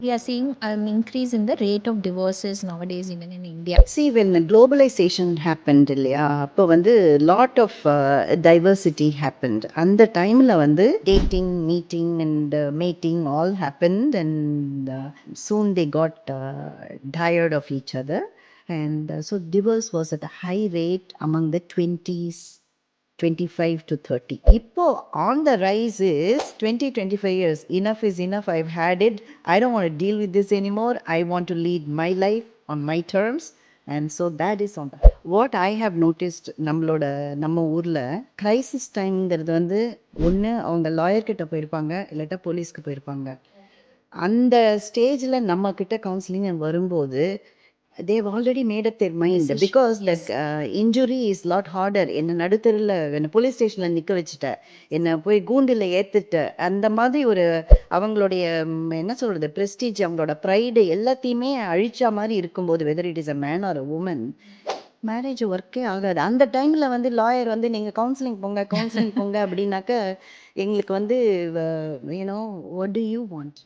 We are seeing an increase in the rate of divorces nowadays even in India. See, when the globalization happened இல்லையா அப்போ வந்து lot of diversity happened. அந்த டைமில் வந்து dating, meeting and mating all happened and soon they got tired of each other and so divorce was at a high rate among the 20s 25 to 30. இப்போ on the rise is 25 years. Enough is enough. I've had it. I don't want to deal with this anymore. I want to lead my life on my terms. And so that is on what I have noticed. நம்ம ஊரில் crisis டைம்ங்கிறது வந்து ஒன்று அவங்க lawyer கிட்ட போயிருப்பாங்க இல்லாட்டா போலீஸ்க்கு போயிருப்பாங்க. அந்த ஸ்டேஜில் நம்மக்கிட்ட கவுன்சிலிங் வரும்போது they've already made up their mind because that injury is lot harder. என்ன நடுத்தரில் என்ன போலீஸ் ஸ்டேஷனில் நிற்க வச்சுட்ட, என்னை போய் கூண்டில் ஏற்றுட்ட, அந்த மாதிரி ஒரு அவங்களுடைய என்ன சொல்கிறது ப்ரெஸ்டீஜ், அவங்களோட ப்ரைடு எல்லாத்தையுமே அழிச்சா மாதிரி இருக்கும்போது whether it is a man or a woman, marriage ஒர்க்கே ஆகாது. அந்த டைமில் வந்து லாயர் வந்து நீங்கள் கவுன்சிலிங் போங்க அப்படின்னாக்க எங்களுக்கு வந்து you know what to you want.